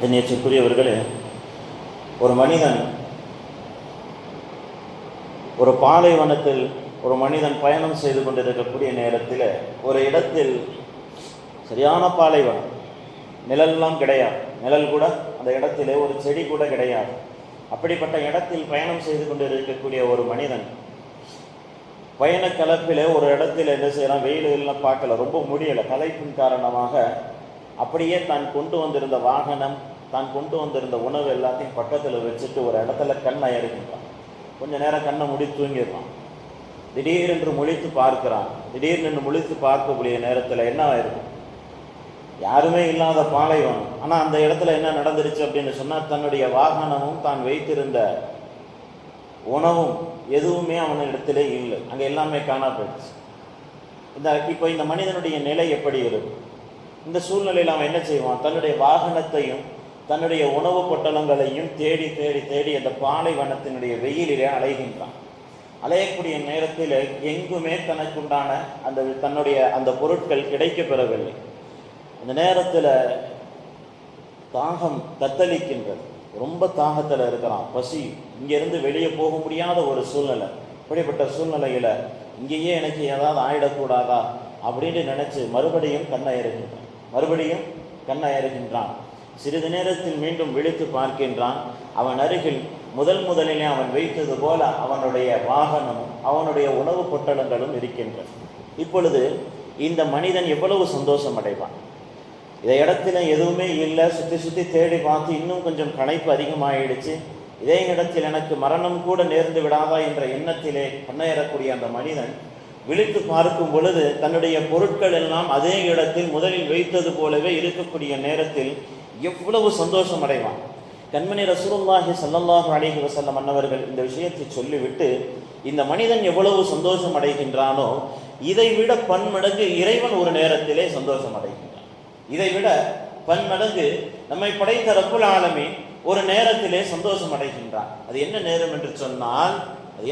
கண்ணியத்திற்குரியவர்களே, ஒரு மனிதன் ஒரு பாலைவனத்தில் ஒரு மனிதன் பயணம் செய்து கொண்டிருக்கக்கூடிய நேரத்தில் ஒரு இடத்தில் சரியான பாலைவனம், நிழல்லாம் கிடையாது, நிழல் கூட அந்த இடத்திலே ஒரு செடி கூட கிடையாது. அப்படிப்பட்ட இடத்தில் பயணம் செய்து கொண்டிருக்கக்கூடிய ஒரு மனிதன் பயண கலப்பில் ஒரு இடத்தில் என்ன செய்யலாம், வெயில் எல்லாம் பார்க்கல, ரொம்ப முடியலை, களைப்பின் காரணமாக அப்படியே தான் கொண்டு வந்திருந்த வாகனம், தான் கொண்டு வந்திருந்த உணவு எல்லாத்தையும் பக்கத்தில் வச்சுட்டு ஒரு இடத்துல கண் அயர்கின்றான். கொஞ்ச நேரம் கண்ணை முடி தூங்கிடுறான். திடீரென்று முழித்து பார்க்கிறான். திடீர்னு முழித்து பார்க்கக்கூடிய நேரத்தில் என்ன ஆயிருக்கும், யாருமே இல்லாத பாலைவனம். ஆனால் அந்த இடத்துல என்ன நடந்துருச்சு அப்படின்னு சொன்னால், தன்னுடைய வாகனமும் தான் வைத்திருந்த உணவும் எதுவுமே அவன் இடத்திலே இல்லை, அங்கே எல்லாமே காணா போயிடுச்சு. இப்போ இந்த மனிதனுடைய நிலை எப்படி இருக்கும்? இந்த சூழ்நிலையில் அவன் என்ன செய்வான்? தன்னுடைய வாகனத்தையும் தன்னுடைய உணவு பொட்டலங்களையும் தேடி தேடி தேடி அந்த பாலைவனத்தினுடைய வெயிலிலே அலைகின்றான். அலையக்கூடிய நேரத்தில் எங்குமே தனக்குண்டான தன்னுடைய அந்த பொருட்கள் கிடைக்க பெறவில்லை. அந்த நேரத்தில் தாகம் தத்தளிக்கின்றது, ரொம்ப தாகத்தில் இருக்கிறான், பசி, இங்கேருந்து வெளியே போக முடியாத ஒரு சூழ்நிலை. இப்படிப்பட்ட சூழ்நிலையில் இங்கேயே எனக்கு ஏதாவது ஆயிடக்கூடாதா அப்படின்னு நினச்சி மறுபடியும் கண்ணயறுகின்றான். சிறிது நேரத்தில் மீண்டும் விழித்து பார்க்கின்றான். அவன் அருகில் முதலிலே அவன் வைத்தது போல அவனுடைய வாகனமும் அவனுடைய உணவு பொட்டலங்களும் இருக்கின்றன. இப்பொழுது இந்த மனிதன் எவ்வளவு சந்தோஷம் அடைவான்? இந்த இடத்துல எதுவுமே இல்லை, சுற்றி தேடி பார்த்து இன்னும் கொஞ்சம் களைப்பு அதிகமாகிடுச்சு. இதே இடத்தில் எனக்கு மரணம் கூட நேர்ந்து விடாதா என்ற எண்ணத்திலே கண்ணயறக்கூடிய அந்த மனிதன் விழித்து பார்க்கும் பொழுது தன்னுடைய பொருட்கள் எல்லாம் அதே இடத்தில் முதலில் வைத்தது போலவே இருக்கக்கூடிய நேரத்தில் எவ்வளவு சந்தோஷம் அடைவான். கண்மணி ரசூலுல்லாஹி ஸல்லல்லாஹு அலைஹி வஸல்லம் அன்னவர்கள் இந்த விஷயத்தை சொல்லிவிட்டு, இந்த மனிதன் எவ்வளவு சந்தோஷம் அடைகின்றானோ இதைவிட பன்மடங்கு இறைவன் ஒரு நேரத்திலே சந்தோஷம் அடைகின்றான். இதைவிட பன்மடங்கு நம்மை படைத்த ரப்புல் ஆலமீன் ஒரு நேரத்திலே சந்தோஷம் அடைகின்றான். அது என்ன நேரம் என்று சொன்னால்,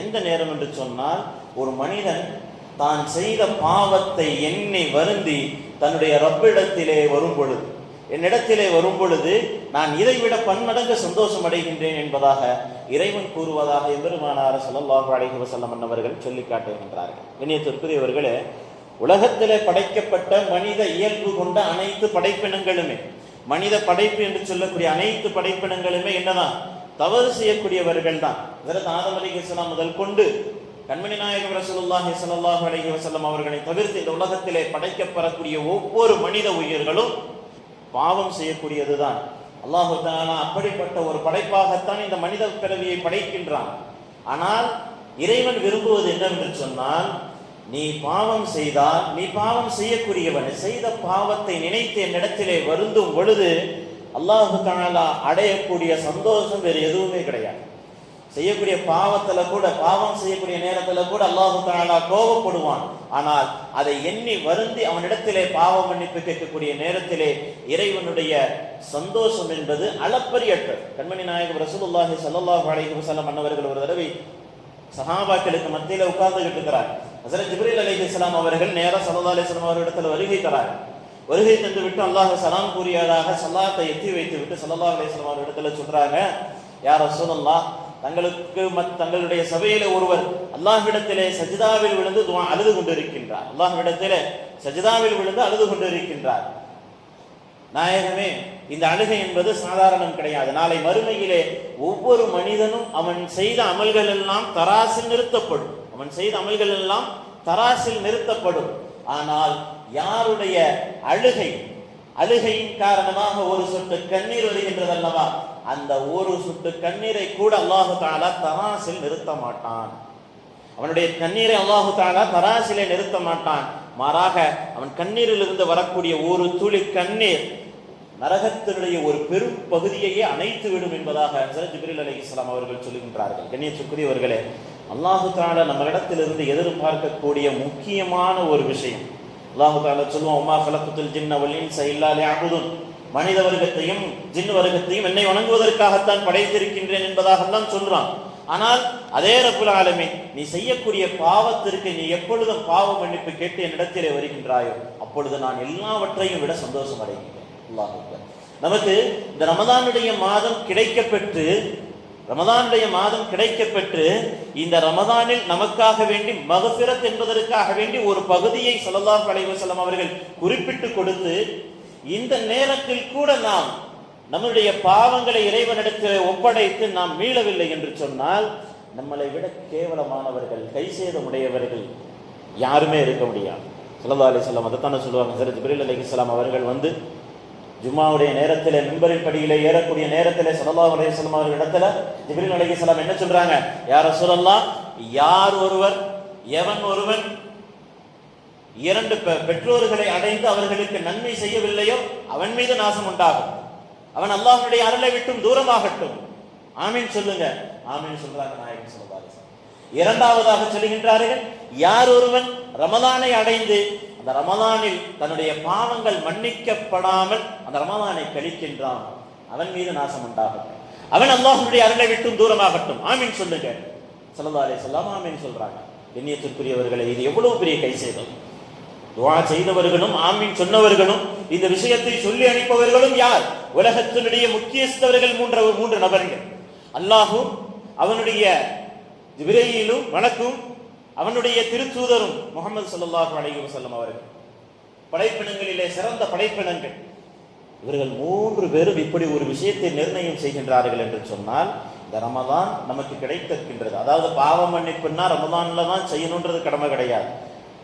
எந்த நேரம் என்று சொன்னால், ஒரு மனிதன் தான் செய்த பாவத்தை எண்ணி வருந்தி தன்னுடைய ரப்பிடத்திலே வரும் பொழுது, என்னிடத்திலே வரும் பொழுது நான் இதைவிட பன்மடங்கு சந்தோஷம் அடைகின்றேன் என்பதாக இறைவன் கூறுவதாக எம்பெருமானார் ஸல்லல்லாஹு அலைஹி வஸல்லம் அவர்கள் சொல்லி காட்டுகின்றார்கள். கண்ணியத்திற்குரியவர்களே, உலகத்திலே படைக்கப்பட்ட மனித இயல்பு கொண்ட அனைத்து படைப்பினங்களுமே, மனித படைப்பு என்று சொல்லக்கூடிய அனைத்து படைப்பினங்களுமே என்னதான்? தவறு செய்யக்கூடியவர்கள் தான். ஹஜ்ரத் ஆதம் அலைஹிஸ்ஸலாம் முதல் கொண்டு கண்மணி நாயகம் ரசூலுல்லாஹி ஸல்லல்லாஹு அலைஹி வஸல்லம் அவர்களை தவிர்த்து இந்த உலகத்திலே படைக்கப்படக்கூடிய ஒவ்வொரு மனித உயிர்களும் பாவம் செய்யக்கூடியதுதான். அல்லாஹு தஆலா அப்படிப்பட்ட ஒரு படைப்பாகத்தான் இந்த மனித பிறவியை படைக்கின்றான். ஆனால் இறைவன் விரும்புவது என்னவென்று சொன்னால், நீ பாவம் செய்தால், நீ பாவம் செய்யக்கூடியவன், செய்த பாவத்தை நினைத்து என்னிடத்திலே வருந்தும் பொழுது அல்லாஹு தஆலா அடையக்கூடிய சந்தோஷம் வேறு எதுவுமே கிடையாது. செய்யக்கூடிய பாவத்துல கூட, பாவம் செய்யக்கூடிய நேரத்துல கூட அல்லாஹு தஆலா கோபப்படுவான். ஆனால் அதை எண்ணி வருந்தி அவனிடத்திலே பாவ மன்னிப்பு கேட்கக்கூடிய நேரத்திலே இறைவனுடைய சந்தோஷம் என்பது அளப்பரியற்றது. கண்மணி நாயகம் ரசூலுல்லாஹி ஸல்லல்லாஹு அலைஹி வஸல்லம் அன்னவர்கள் ஒரு தடவை சஹாபாக்களுக்கு மத்தியில உட்கார்ந்துகிட்டு இருக்கிறார். ஹஜ்ரத் ஜிப்ரீல் அலைஹிஸ்ஸலாம் அவர்கள் நேரா ஸல்லல்லாஹு அலைஹி வஸல்லம் அவர்களிடத்தில் வருகை தரார். வருகை தந்து விட்டு அல்லாஹ் சலாம் கூறியதாக ஸலாத்தை எத்தி வைத்து விட்டு ஸல்லல்லாஹு அலைஹி வஸல்லம் அவர்களிடத்தில் சொல்றாங்க, யா ரசூலல்லாஹ், தங்களுடைய சபையில ஒருவர் அல்லாஹ்விடத்திலே சஜிதாவில் விழுந்து அழுது கொண்டிருக்கின்றார். அல்லாஹ்விடத்திலே சஜிதாவில் விழுந்து அழுது கொண்டிருக்கின்றார். நாயகமே, இந்த அழுகை என்பது சாதாரணம் கிடையாது. நாளை மறுமையிலே ஒவ்வொரு மனிதனும் அவன் செய்த அமல்கள் எல்லாம் தராசில் நிறுத்தப்படும். அவன் செய்த அமல்கள் எல்லாம் தராசில் நிறுத்தப்படும். ஆனால் யாருடைய அழுகையின் காரணமாக ஒரு சொட்டு கண்ணீர் வருகின்றது அல்லவா, அந்த ஒரு சொட்டு கண்ணீரை கூட அல்லாஹு தஆலா தராசில் நிறுத்த மாட்டான். அவனுடைய கண்ணீரை அல்லாஹு தஆலா தராசிலே நிறுத்த மாட்டான். மாறாக அவன் கண்ணீரிலிருந்து வரக்கூடிய ஒரு துளி கண்ணீர் நரகத்தினுடைய ஒரு பெரும் பகுதியையே அணைத்து விடும் என்பதாக ஹஜ்ரத் ஜிப்ரீல் அலைஹிஸ்ஸலாம் அவர்கள் சொல்லுகின்றார்கள். கண்ணியத்திற்குரியவர்களே, அல்லாஹு தஆலா நம்மிடத்திலிருந்து எதிர்பார்க்கக்கூடிய முக்கியமான ஒரு விஷயம், அல்லாஹு தஆலா சொல்லுவான், உமா கலக்குத்துல் ஜின்ன வல் இன்ஸ இல்லா லியஅபுதுன், மனித வர்க்கத்தையும் ஜின் வர்க்கத்தையும் என்னை வணங்குவதற்காகத்தான் படைத்திருக்கின்றேன் என்பதாகத்தான் சொல்றான். ஆனால் அதே ரப்புல் ஆலமீன், நீ செய்யக்கூடிய பாவத்திற்கு நீ எப்பொழுதும் பாவ மன்னிப்பு கேட்டு என்னிடத்திலே வருகின்றாயோ அப்பொழுது நான் எல்லாவற்றையும் விட சந்தோஷம் அடைகின்றேன். அல்லாஹ் அக்பர். நமக்கு இந்த ரமதானுடைய மாதம் கிடைக்கப்பெற்று இந்த ரமதானில் நமக்காக வேண்டி மக்ஃபிரத் என்பதற்காக வேண்டி ஒரு பகுதியை ஸல்லல்லாஹு அலைஹி வஸல்லம் அவர்கள் குறிப்பிட்டு கொடுத்து, இந்த நேரத்தில் கூட நாம் நம்முடைய பாவங்களை இறைவனிடத்தில் ஒப்படைத்து நாம் மீளவில்லை என்று சொன்னால், நம்மளை விட கேவலமானவர்கள், கைசேதமுடையவர்கள் யாருமே இருக்க முடியாது. ஸல்லல்லாஹு அலைஹி வஸல்லம் அதைத்தானே சொல்லுவாங்க. ஹஜ்ரத் ஜிப்ரீல் அலைஹிஸ்ஸலாம் அவர்கள் வந்து ஜும்மாவுடைய நேரத்தில் மிம்பரின் படியிலே ஏறக்கூடிய நேரத்தில் ஸல்லல்லாஹு அலைஹி வஸல்லம் அவர்களிடத்துல ஜிப்ரீல் அலைஹிஸ்ஸலாம் என்ன சொல்றாங்க? யா ரசூலல்லாஹ், எவன் ஒருவன் 2 பெற்றோர்களை அடைந்து அவர்களுக்கு நன்மை செய்யவில்லையோ அவன் மீது நாசம் உண்டாகும், அவன் அல்லாஹ்வுடைய அருளை விட்டும் தூரமாகட்டும். ஆமீன் சொல்லுங்க. ஆமீன் சொல்றாங்க நாயகம் ஸல்லல்லாஹு அலைஹி வஸல்லம். இரண்டாவதாக சொல்லுகின்றார்கள், யார் ஒருவன் ரமலானை அடைந்து அந்த ரமலானில் தன்னுடைய பாவங்கள் மன்னிக்கப்படாமல் அந்த ரமலானை கழிக்கின்றான், அவன் மீது நாசம் உண்டாகும், அவன் அல்லாஹ்வுடைய அருளை விட்டும் தூரமாகட்டும். ஆமீன் சொல்லுங்க. ஸல்லல்லாஹு அலைஹி வஸல்லம் ஆமீன் சொல்றாங்க. கண்ணியத்திற்குரியவர்களே, இது எவ்வளவு பெரிய கைசேதம்! துஆ செய்தவர்களும் ஆமீன் சொன்னவர்களும் இந்த விஷயத்தை சொல்லி அனுப்பவர்களும் யார்? உலகத்தினுடைய முக்கியஸ்தவர்கள் 3 நபர்கள். அல்லாஹும் அவனுடைய ஜிப்ரீலும் வணக்கும் அவனுடைய திருத்தூதரும் முஹம்மது ஸல்லல்லாஹு அலைஹி வஸல்லம் அவர்கள், படைப்பினங்களிலே சிறந்த படைப்பினங்கள். இவர்கள் 3 பேரும் இப்படி ஒரு விஷயத்தை நிர்ணயம் செய்கின்றார்கள் என்று சொன்னால், இந்த ரமதான் நமக்கு கிடைத்திருக்கின்றது. அதாவது பாவ மன்னிப்புன்னா ரமதான்ல தான் செய்யணுன்றது கடமை கிடையாது.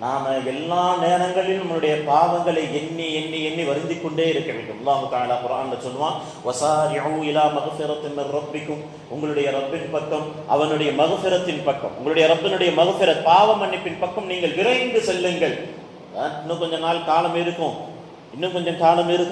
நாம எல்லா நேரங்களிலும் நம்முடைய பாவங்களை எண்ணி எண்ணி எண்ணி வருந்திக் கொண்டே இருக்க வேண்டும். அல்லாஹ் தஆலா குர்ஆன்ல சொல்வான், வஸாரிஉ இலா மக்ஃபிரத்தின் மிர் ரப்பிக்கும், உங்களுடைய ரப்பின் பக்கம், அவனுடைய மக்ஃபிரத்தின் பக்கம், உங்களுடைய ரப்பினுடைய மக்ஃபிரத் பாவ மன்னிப்பின் பக்கம் நீங்கள் விரைந்து செல்லுங்கள். இன்னும் கொஞ்ச நாள் காலம் இருக்கும்,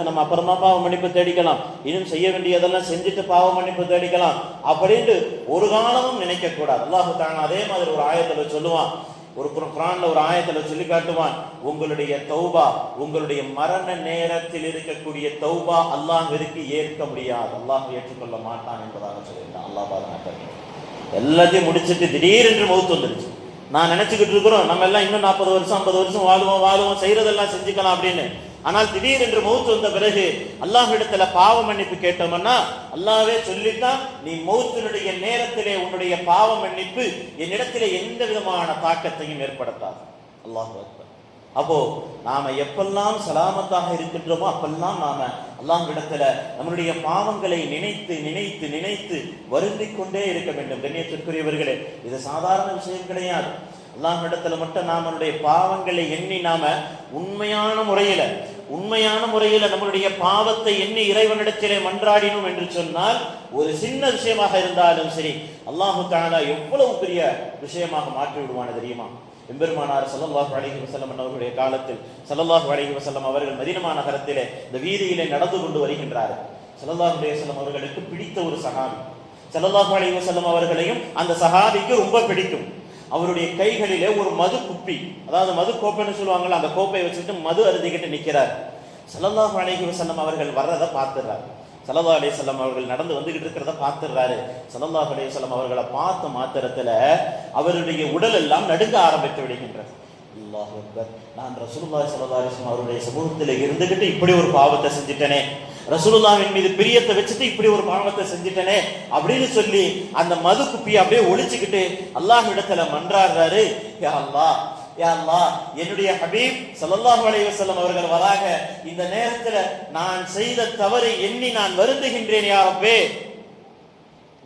நம்ம அப்புறமா பாவ மன்னிப்பு தேடிக்கலாம், இன்னும் செய்ய வேண்டியதெல்லாம் செஞ்சுட்டு பாவ மன்னிப்பு தேடிக்கலாம் அப்படின்னு ஒரு காலமும் நினைக்க கூடாது. அல்லாஹ் தஆலா அதே மாதிரி ஒரு ஆயத்துல சொல்லுவான், ஒரு குர்ஆன்ல ஒரு ஆயத்துல சொல்லி காட்டுவான், உங்களுடைய தௌபா, உங்களுடைய மரண நேரத்தில் இருக்கக்கூடிய தௌபா அல்லாஹ்விற்கு ஏற்க முடியாது, அல்லாஹ் ஏற்றுக்கொள்ள மாட்டான் என்பதாக சொல்லியிருந்தான். அல்லாஹ் பாதுகாக்க எல்லாத்தையும் முடிச்சுட்டு திடீரென்று மௌத் வந்துருச்சு. நான் நினைச்சுக்கிட்டு இருக்கிறோம் நம்ம எல்லாம் இன்னும் 40 வருஷம் 50 வருஷம் வாழுவோம் செய்யறதெல்லாம் செஞ்சுக்கலாம் அப்படின்னு. ஆனால் திடீரென்று மௌத் வந்த பிறகு அல்லாஹ்விடத்துல பாவ மன்னிப்பு கேட்டோம்னா அல்லாஹ்வே சொல்லித்தான், நீ மௌத்தினுடைய நேரத்திலே உன்னுடைய பாவ மன்னிப்பு என்னிடத்திலே எந்த விதமான தாக்கத்தையும் ஏற்படுத்தாது. அல்லாஹ் அக்பர். அப்போ நாம எப்பெல்லாம் சலாமத்தாக இருக்கின்றோமோ அப்பெல்லாம் நாம அல்லாஹ்விடத்துல நம்மளுடைய பாவங்களை நினைத்து நினைத்து நினைத்து வருந்திக் கொண்டே இருக்க வேண்டும். கண்ணியத்திற்குரியவர்களே, இது சாதாரண விஷயம் கிடையாது. அல்லாஹ்விடத்துல மட்டும் நம்மளுடைய பாவங்களை எண்ணி நாம உண்மையான முறையில நம்மளுடைய பாவத்தை எண்ணி இறைவனிடத்திலே மன்றாடினோம் என்று சொன்னால், ஒரு சின்ன விஷயமாக இருந்தாலும் சரி அல்லாஹ் தஆலா எவ்வளவு பெரிய விஷயமாக மாற்றி விடுவானு தெரியுமா? எம்பெருமானார் ஸல்லல்லாஹு அலைஹி வஸல்லம் அவர்களுடைய காலத்தில் ஸல்லல்லாஹு அலைஹி வஸல்லம் அவர்கள் மதீனா நகரத்திலே இந்த வீதியிலே நடந்து கொண்டு வருகின்றார்கள். ஸல்லல்லாஹு அலைஹி வஸல்லம் அவர்களுக்கு பிடித்த ஒரு சஹாபி, ஸல்லல்லாஹு அலைஹி வஸல்லம் அவர்களையும் அந்த சஹாபிக்கு ரொம்ப பிடிக்கும். அவருடைய கைகளிலே ஒரு மது குப்பி, அதாவது மது கோப்பைன்னு சொல்லுவாங்கல்ல, அந்த கோப்பையை வச்சுட்டு மது அருந்திக்கிட்டு நிற்கிறார். ஸல்லல்லாஹு அலைஹி வஸல்லம் அவர்கள் வர்றதை பார்த்துடுறாரு. ஸல்லல்லாஹு அலைஹி வஸல்லம் அவர்கள் நடந்து வந்துகிட்டு இருக்கிறத பார்த்துடுறாரு. ஸல்லல்லாஹு அலைஹி வஸல்லம் அவர்களை பார்த்த மாத்திரத்துல அவருடைய உடல் எல்லாம் நடுங்க ஆரம்பித்து விடுகின்றது. அல்லாஹ் அக்பர், நான் ரசூலுல்லாஹி ஸல்லல்லாஹு அலைஹி வஸல்லம் அவருடைய சமூகத்தில் இருந்துகிட்டு இப்படி ஒரு பாவத்தை செஞ்சுட்டனே, ரசூலுல்லாஹ்வின் மீது பிரியத்தை வச்சுட்டு இப்படி ஒரு பாவத்தை செஞ்சுட்டனே அப்படின்னு சொல்லி அந்த மது குப்பியை அப்படியே ஒளிச்சுக்கிட்டு அல்லாஹ்விடத்துல மன்றாடுறாரு. யா அல்லாஹ், யா அல்லாஹ், என்னுடைய ஹபீப் ஸல்லல்லாஹு அலைஹி வஸல்லம் அவர்கள் வராக இந்த நேரத்துல நான் செய்த தவறை எண்ணி நான் வருந்துகின்றேன். யா ரப்பே,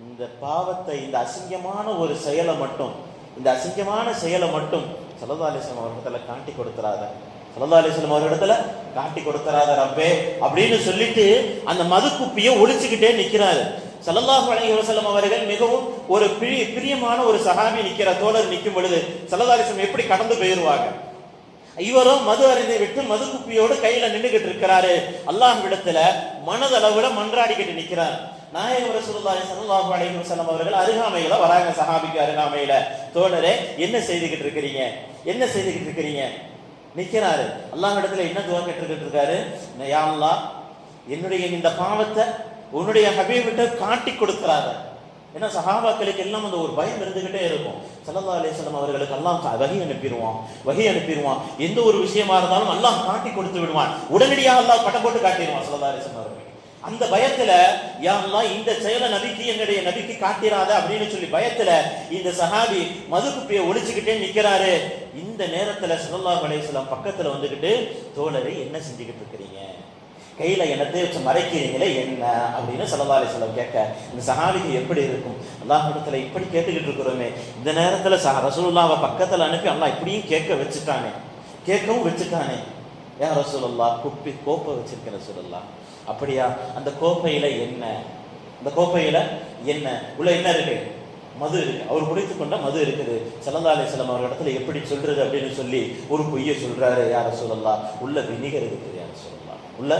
இந்த பாவத்தை, இந்த அசிங்கமான ஒரு செயலை மட்டும் ஸல்லல்லாஹு அலைஹி வஸல்லம் அவர்களிடத்துல காட்டி கொடுத்துறாத, ஸல்லல்லாஹு அலைஹி வஸல்லம் அவர்களிடத்துல காட்டி கொடுத்துறாத ரப்பே அப்படின்னு சொல்லிட்டு அந்த மது குப்பியை ஒளிச்சுக்கிட்டே நிக்கிறாரு. ஸல்லல்லாஹு அலைஹி வஸல்லம் அவர்கள் மிகவும் ஒரு பிரியமான ஒரு சஹாபி நிக்கிற தோழர் நிற்கும் பொழுது ஸல்லல்லாஹு அலைஹி வஸல்லம் எப்படி கடந்து போயிருவாங்க? இவரும் மது அருந்தை விட்டு மது குப்பியோடு கையில நின்றுகிட்டு இருக்கிறாரு. அல்லாஹ்விடத்துல மனதளவுல மன்றாடிக்கிட்டு நிக்கிறார். நாயகம் ரசூலுல்லாஹி ஸல்லல்லாஹு அலைஹி வஸல்லம் அவர்கள் அருகாமையில வராங்க, சஹாபிக்கு அருகாமையில. தோழரே, என்ன செய்துகிட்டு இருக்கிறீங்க நிக்கிறாரு. அல்லாஹ்விடத்துல என்ன துஆ கேட்டுக்கிட்டு இருக்காரு? யா அல்லாஹ், என்னுடைய இந்த பாவத்தை உன்னுடைய ஹபீபிட்ட காட்டி கொடுக்கிறாரு. ஏன்னா சஹாபாக்களுக்கு எல்லாம் அந்த ஒரு பயம் இருந்துகிட்டே இருக்கும். ஸல்லல்லாஹு அலைஹி வஸல்லம் அவர்களுக்கு அல்லாஹ் வஹி அனுப்பிடுவான். எந்த ஒரு விஷயமா இருந்தாலும் அல்லாஹ் காட்டி கொடுத்து விடுவான். உடனடியாக அல்லாஹ் பட்டம் போட்டு காட்டிடுவான் ஸல்லல்லாஹு அலைஹி வஸல்லம் அவர்கள். அந்த பயத்துல, யா அல்லாஹ் இந்த செயலை என்னுடைய நபிக்கு காட்டிராத அப்படின்னு சொல்லி பயத்துல இந்த சஹாபி மது குப்பியை ஒழிச்சுக்கிட்டே நிக்கிறாரு. இந்த நேரத்துல ஸல்லல்லாஹு அலைஹி வஸல்லம் பக்கத்துல வந்துகிட்டு, தோழரை என்ன செஞ்சுக்கிட்டு இருக்கிறீங்க, கையில என்னத்தை வச்சு மறைக்கிறீங்களே என்ன அப்படின்னு ஸல்லல்லாஹு அலைஹி வஸல்லம் கேட்க, இந்த சஹாபிக்கு எப்படி இருக்கும்? அல்லாஹ்விடத்துல இப்படி கேட்டுக்கிட்டு இருக்கிறோமே, இந்த நேரத்துல ரசூலுல்லாஹ்வை பக்கத்துல அனுப்பி அல்லாஹ் இப்படியும் கேட்கவும் வச்சுட்டானே. யா ரசூலுல்லாஹ், கோப்பை வச்சிருக்கேன் ரசூலுல்லாஹ். அப்படியா? அந்த கோப்பையில என்ன, அந்த கோப்பையில என்ன, உள்ள என்ன இருக்கு? மது இருக்கு. அவர் குடித்துக் கொண்ட மது இருக்குது. ஸல்லல்லாஹு அலைஹி வஸல்லம் அவர் இடத்துல எப்படி சொல்றது அப்படின்னு சொல்லி ஒரு பொய்யை சொல்றாரு. யா ரசூலுல்லாஹ், உள்ள வினிகர் இருக்குது. யா ரசூலுல்லாஹ், உள்ள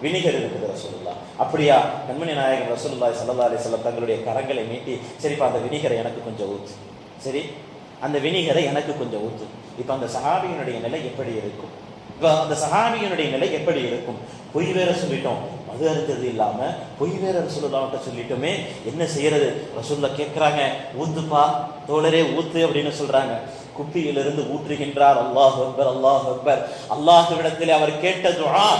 வினிகர் இருக்குது ரசூலுல்லாஹ். அப்படியா? கண்மணி நாயகம் ரசூலுல்லாஹி ஸல்லல்லாஹு அலைஹி வஸல்லம் தங்களுடைய கரங்களை நீட்டி, சரிப்பா அந்த வினிகரை எனக்கு கொஞ்சம் ஊத்து, சரி அந்த வினிகரை எனக்கு கொஞ்சம் ஊத்து. இப்ப அந்த சஹாபியினுடைய நிலை எப்படி இருக்கும்? அந்த சஹாபியினுடைய நிலை எப்படி இருக்கும்? பொய் வேற சொல்லிட்டோம், மது அருந்தது இல்லாம பொய் வேற ரசூலுல்லாஹ்ட்ட சொல்லிட்டோமே, என்ன செய்யறது? ரசூலுல்லாஹ் கேட்கிறாங்க, ஊத்துப்பா தோழரே ஊத்து அப்படின்னு சொல்றாங்க. குப்பியிலிருந்து ஊற்றுகின்றார். அல்லாஹு அக்பர், அல்லாஹு அக்பர். அல்லாஹ்விடத்திலே அவர் கேட்ட துஆ,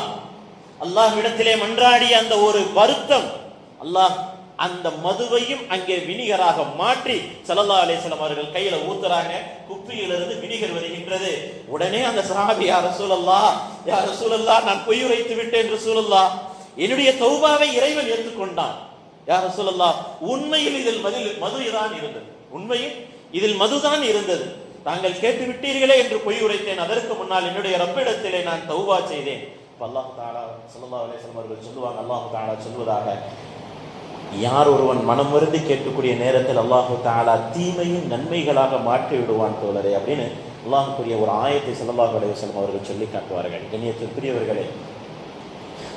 அல்லாஹ்விடத்திலே மன்றாடிய அந்த ஒரு வருத்தம், அல்லாஹ் அந்த மதுவையும் அங்கே வினிகராக மாற்றி ஸல்லல்லாஹு அலைஹி வஸல்லம் அவர்கள் கையில ஊத்துறாங்க. குப்பியிலிருந்து வினிகர் வருகின்றது. உடனே அந்த சஹாபி, யா ரசூலல்லாஹ், யா ரசூலல்லாஹ், நான் பொய் உரைத்து விட்டேன் ரசூலல்லாஹ், என்னுடைய தௌபாவை இறைவன் ஏற்றுக்கொண்டான். யா ரசூலல்லாஹ், உண்மையில் இதில் மதுதான் இருந்தது, உண்மையில் இதில் மதுதான் இருந்தது. தாங்கள் கேட்டு விட்டீர்களே என்று பொய் உரைத்தேன். அதற்கு முன்னால் என்னுடைய ரப்பிடத்திலே நான் தௌபா செய்தேன். அல்லாஹ் தஆலா ஸல்லல்லாஹு அலைஹி வஸல்லம் அவர்கள் சொல்லுவாங்க, அல்லாஹ் தஆலா சொல்வதாக, யார் ஒருவன் மனம் வருந்தி கேட்கக்கூடிய நேரத்தில் அல்லாஹு தஆலா தீமையும் நன்மைகளாக மாற்றி விடுவான் தோழரே அப்படின்னு அல்லாஹ்வுடைய ஒரு ஆயத்தை ஸல்லல்லாஹு அலைஹி வஸல்லம் அவர்கள் சொல்லி காட்டுவார்கள். கண்ணியத்திற்குரியவர்களே,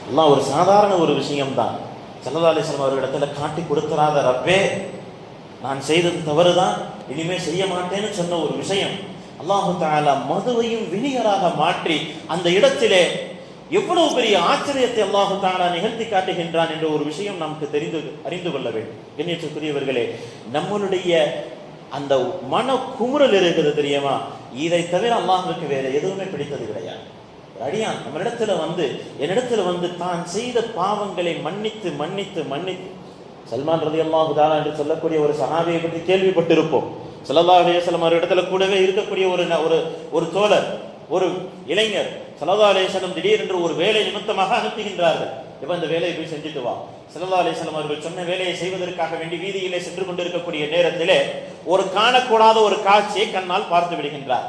அல்லாஹ் ஒரு சாதாரண ஒரு விஷயம்தான் ஸல்லல்லாஹு அலைஹி வஸல்லம் அவர்களிடத்துல காட்டி கொடுத்துறாத, ரப்பே நான் செய்தது தவறுதான், இனிமே செய்ய மாட்டேன்னு சொன்ன ஒரு விஷயம், அல்லாஹு தஆலா மதுவையும் வினிகராக மாற்றி அந்த இடத்திலே எவ்வளவு பெரிய ஆச்சரியத்தை அல்லாஹு தஆலா நிகழ்த்தி காட்டுகின்றான் என்ற ஒரு விஷயம் நமக்கு அறிந்து கொள்ள வேண்டும். கண்ணியத்திற்குரியவர்களே, நம்மளுடைய அந்த மன குமுறல் இருக்குது தெரியுமா, இதை தவிர அல்லாஹ்வுக்கு வேற எதுவுமே பிடித்தது கிடையாது. அடியான் என்னிடத்துல வந்து தான் செய்த பாவங்களை மன்னித்து மன்னித்து மன்னித்து, சல்மான் ரலியல்லாஹு தஆலா என்று சொல்லக்கூடிய ஒரு சஹாபியை பற்றி கேள்விப்பட்டிருப்போம். ஸல்லல்லாஹு அலைஹி வஸல்லம் அவர் இடத்துல கூடவே இருக்கக்கூடிய ஒரு தோழர், ஒரு இளைஞர் ஸல்லல்லாஹு அலைஹி வஸல்லம் திடீரென்று ஒரு வேலை நிமித்தமாக அனுப்புகின்றார்கள். இப்ப இந்த வேலையை போய் செஞ்சுட்டு வா. ஸல்லல்லாஹு அலைஹி வஸல்லம் அவர்கள் சொன்ன வேலையை செய்வதற்காக வேண்டி வீதியிலே சென்று கொண்டிருக்கக்கூடிய நேரத்திலே ஒரு காணக்கூடாத ஒரு காட்சியை கண்ணால் பார்த்து விடுகின்றார்.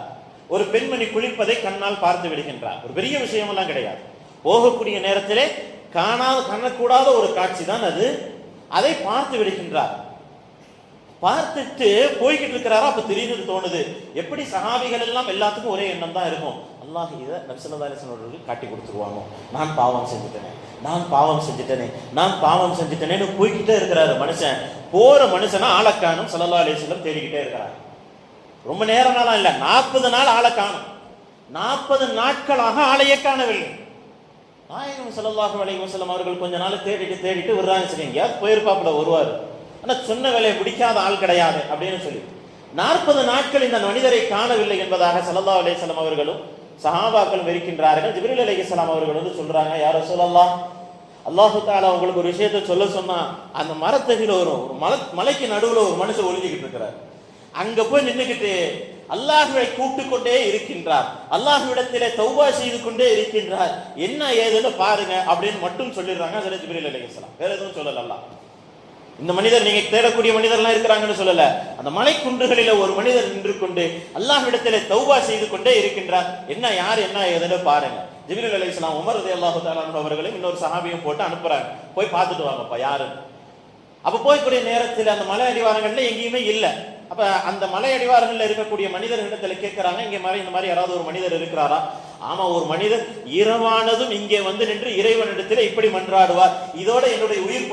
ஒரு பெண்மணி குளிப்பதை கண்ணால் பார்த்து விடுகின்றார். ஒரு பெரிய விஷயமெல்லாம் கிடையாது. போகக்கூடிய நேரத்திலே காணக்கூடாத ஒரு காட்சி தான் அது. அதை பார்த்து விடுகின்றார். பார்த்துட்டு போய்கிட்டு இருக்கிறாரா, அப்ப திடீர்னு தோணுது, எப்படி சஹாபிகள் எல்லாம் எல்லாத்துக்கும் ஒரே எண்ணம் தான் இருக்கும், அல்லாஹ் இதை நபி ஸல்லல்லாஹு அலைஹி வஸல்லம் அவர்களுக்கு காட்டி கொடுத்துருவாங்க, நான் பாவம் செஞ்சுட்டேனேன்னு போய்கிட்டே இருக்கிறாரு மனுஷன். போற மனுஷனா ஆளக்கானும் ஸல்லல்லாஹு அலைஹி வஸல்லம் தேடிக்கிட்டே இருக்கிறார். ரொம்ப நேரம்லாம் இல்ல, 40 நாள் ஆளை காணும். 40 நாட்களாக ஆளையே காணவில்லை. நாயகம் ஸல்லல்லாஹு அலைஹி வஸல்லம் அவர்கள் கொஞ்ச நாள் தேடிட்டு விடுறாங்க. சரி, எங்கேயாவது போயிருப்பாப்புல வருவார், ஆனா சொன்ன வேலையை முடிக்காத ஆள் கிடையாது அப்படின்னு சொல்லி 40 நாட்கள் இந்த மனிதரை காணவில்லை என்பதாக ஸல்லல்லாஹு அலைஹி வஸல்லம் அவர்களும் சஹாபாக்களும் இருக்கின்றார்கள். ஜிப்ரீல் அலைஹிஸ்ஸலாம் அவர்கள் வந்து சொல்றாங்க, யா ரசூலல்லாஹ், அல்லாஹு தஆலா உங்களுக்கு ஒரு விஷயத்தை சொல்ல சொன்னா, அந்த மரத்தடியில ஒரு மலைக்கு நடுவுல ஒரு மனுஷன் ஒளிஞ்சிக்கிட்டு இருக்கிறார். அங்க போய் நின்றுகிட்டு அல்லாஹ்வை கூப்பிட்டு கொண்டே இருக்கின்றார், அல்லாஹ்விடத்திலே தௌபா செய்து கொண்டே இருக்கின்றார், என்ன ஏதுன்னு பாருங்க அப்படின்னு மட்டும் சொல்லிடுறாங்க. அதுல ஜிப்ரீல் அலைஹிஸ்ஸலாம் வேற எதுவும் சொல்லல. அல்லாஹ் இந்த மனிதர் நீங்க தேடக்கூடிய மனிதர்லாம் இருக்கிறாங்கன்னு சொல்லல, அந்த மலை குன்றுகளில ஒரு மனிதர் நின்று கொண்டு அல்லாஹ்விடத்திலே தௌபா செய்து கொண்டே இருக்கின்றார், யார் என்ன ஏதுன்னு பாருங்க. ஜிப்ரீல் அலைஹிஸ்ஸலாம் உமர் ரலியல்லாஹு தஆலா அவர்களையும் இன்னொரு சஹாபியும் போட்டு அனுப்புறாங்க, போய் பார்த்துட்டு வாங்கப்பா யாரு. அப்ப போய்க்கூடிய நேரத்தில் அந்த மலை அடிவாரங்கள்ல எங்கேயுமே இல்லை. அப்ப அந்த மலை அடிவாரங்கள்ல இருக்கக்கூடிய மனிதர்களிடத்துல கேட்கிறாங்க, இந்த மாதிரி யாராவது ஒரு மனிதர் இருக்கிறாரா? ஆமா, ஒரு மனிதர் இரவானதும் இங்கே வந்து நின்று இறைவனிடத்தில் இப்படி மன்றாடுவார், இதோட என்னுடைய உயிர்